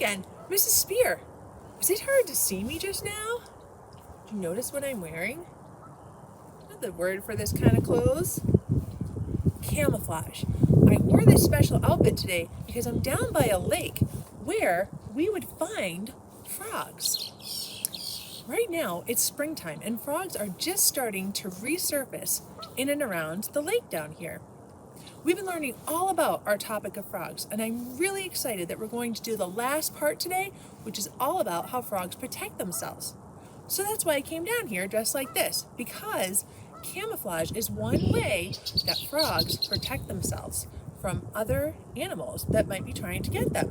again. Mrs. Spear, was it hard to see me just now? Did you notice what I'm wearing? Not the word for this kind of clothes. Camouflage. I wore this special outfit today because I'm down by a lake where we would find frogs. Right now, it's springtime and frogs are just starting to resurface in and around the lake down here. We've been learning all about our topic of frogs, and I'm really excited that we're going to do the last part today, which is all about how frogs protect themselves. So that's why I came down here dressed like this, because camouflage is one way that frogs protect themselves from other animals that might be trying to get them.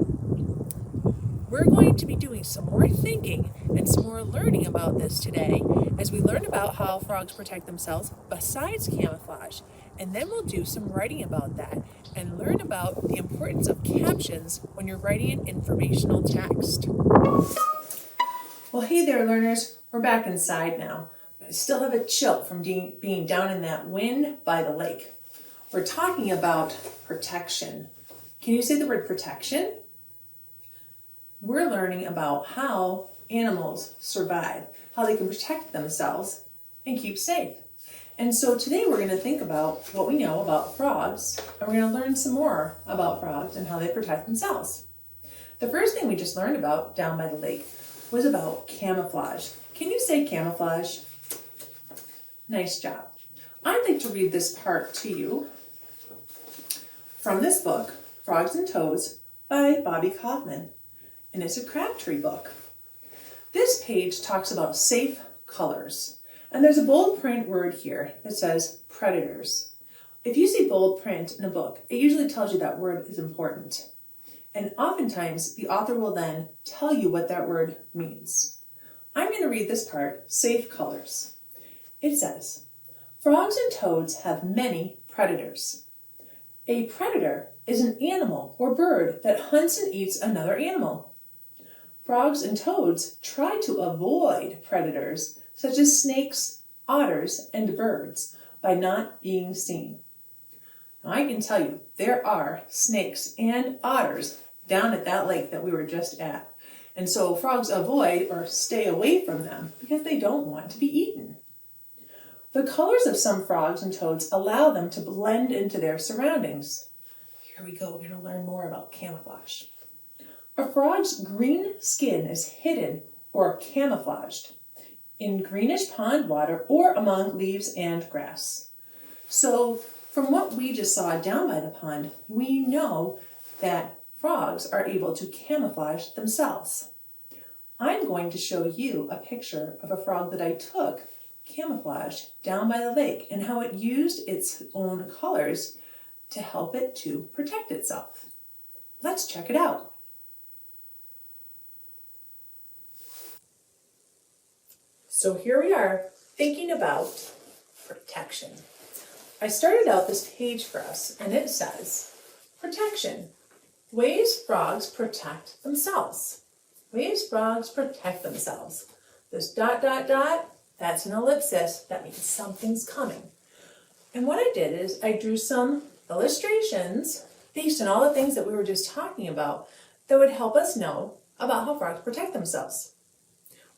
We're going to be doing some more thinking and some more learning about this today as we learn about how frogs protect themselves besides camouflage. And then we'll do some writing about that and learn about the importance of captions when you're writing an informational text. Well, hey there, learners. We're back inside now. But I still have a chill from being down in that wind by the lake. We're talking about protection. Can you say the word protection? We're learning about how animals survive, how they can protect themselves and keep safe. And so today we're going to think about what we know about frogs, and we're going to learn some more about frogs and how they protect themselves. The first thing we just learned about down by the lake was about camouflage. Can you say camouflage? Nice job. I'd like to read this part to you from this book, Frogs and Toads by Bobby Kaufman. And it's a Crabtree book. This page talks about safe colors. And there's a bold print word here that says predators. If you see bold print in a book, it usually tells you that word is important. And oftentimes, the author will then tell you what that word means. I'm going to read this part, safe colors. It says, frogs and toads have many predators. A predator is an animal or bird that hunts and eats another animal. Frogs and toads try to avoid predators such as snakes, otters, and birds by not being seen. Now I can tell you there are snakes and otters down at that lake that we were just at. And so frogs avoid or stay away from them because they don't want to be eaten. The colors of some frogs and toads allow them to blend into their surroundings. Here we go, we're going to learn more about camouflage. A frog's green skin is hidden or camouflaged in greenish pond water or among leaves and grass. So from what we just saw down by the pond, we know that frogs are able to camouflage themselves. I'm going to show you a picture of a frog that I took camouflage down by the lake and how it used its own colors to help it to protect itself. Let's check it out. So here we are thinking about protection. I started out this page for us and it says, protection, ways frogs protect themselves. Ways frogs protect themselves. This ... that's an ellipsis. That means something's coming. And what I did is I drew some illustrations based on all the things that we were just talking about that would help us know about how frogs protect themselves.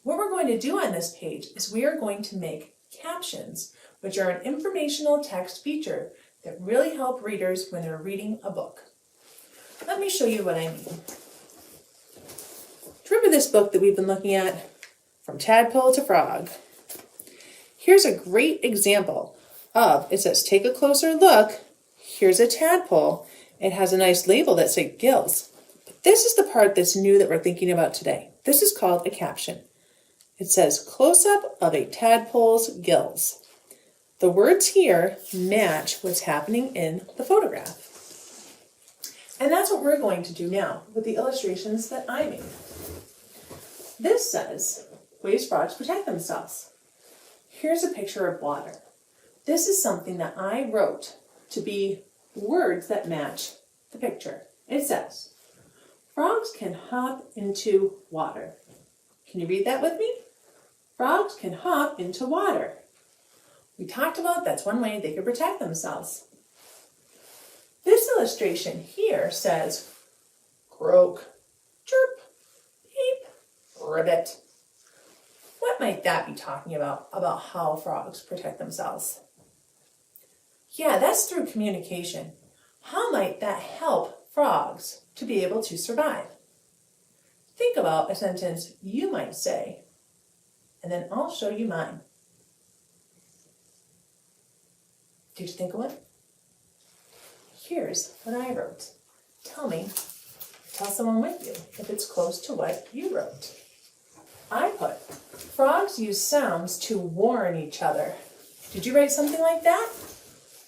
What we're going to do on this page is we are going to make captions, which are an informational text feature that really help readers when they're reading a book. Let me show you what I mean. Remember this book that we've been looking at, From Tadpole to Frog? Here's a great example of, it says, take a closer look. Here's a tadpole. It has a nice label that says gills. But this is the part that's new that we're thinking about today. This is called a caption. It says, close-up of a tadpole's gills. The words here match what's happening in the photograph. And that's what we're going to do now with the illustrations that I made. This says, ways frogs protect themselves. Here's a picture of water. This is something that I wrote to be words that match the picture. It says, frogs can hop into water. Can you read that with me? Frogs can hop into water. We talked about that's one way they can protect themselves. This illustration here says, croak, chirp, Ribbit. What might that be talking about how frogs protect themselves? Yeah, that's through communication. How might that help frogs to be able to survive? Think about a sentence you might say, and then I'll show you mine. Did you think of one? Here's what I wrote. Tell someone with you if it's close to what you wrote. I put, frogs use sounds to warn each other. Did you write something like that?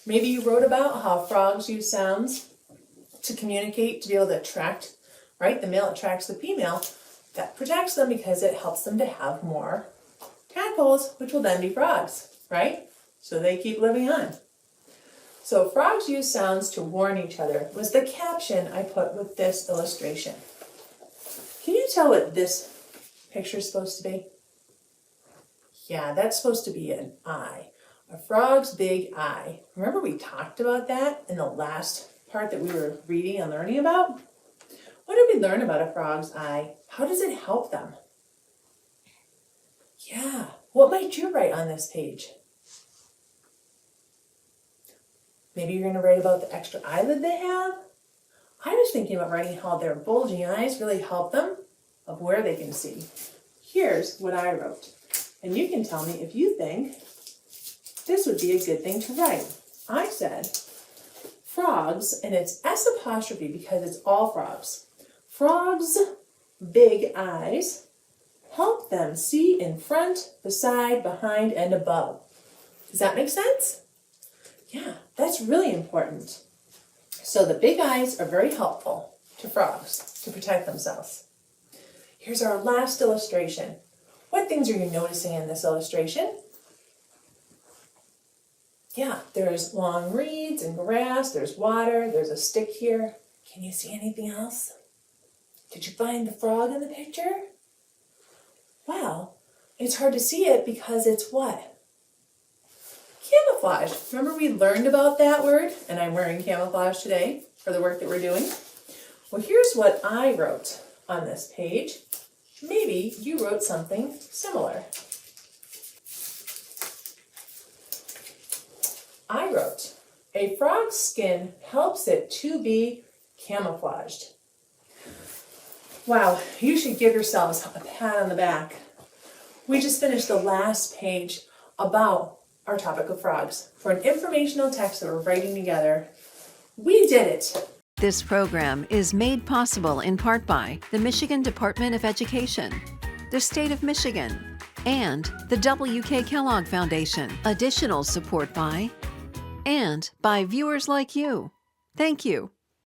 Maybe you wrote about how frogs use sounds to communicate, to be able to attract, right? The male attracts the female. That protects them because it helps them to have more tadpoles, which will then be frogs, right? So they keep living on. So frogs use sounds to warn each other was the caption I put with this illustration. Can you tell what this picture is supposed to be? Yeah, that's supposed to be an eye. A frog's big eye. Remember we talked about that in the last part that we were reading and learning about? What did we learn about a frog's eye? How does it help them? Yeah, what might you write on this page? Maybe you're going to write about the extra eyelid they have. I was thinking about writing how their bulging eyes really help them of where they can see. Here's what I wrote. And you can tell me if you think this would be a good thing to write. I said, frogs, and it's S apostrophe because it's all frogs. Frogs' big eyes help them see in front, beside, behind, and above. Does that make sense? Yeah, that's really important. So the big eyes are very helpful to frogs to protect themselves. Here's our last illustration. What things are you noticing in this illustration? Yeah, there's long reeds and grass, there's water, there's a stick here. Can you see anything else? Did you find the frog in the picture? Well, it's hard to see it because it's what? Camouflage. Remember we learned about that word? And I'm wearing camouflage today for the work that we're doing. Well, here's what I wrote on this page. Maybe you wrote something similar. I wrote, a frog's skin helps it to be camouflaged. Wow, you should give yourselves a pat on the back. We just finished the last page about our topic of frogs for an informational text that we're writing together. We did it. This program is made possible in part by the Michigan Department of Education, the State of Michigan, and the W.K. Kellogg Foundation. Additional support by, and by viewers like you. Thank you.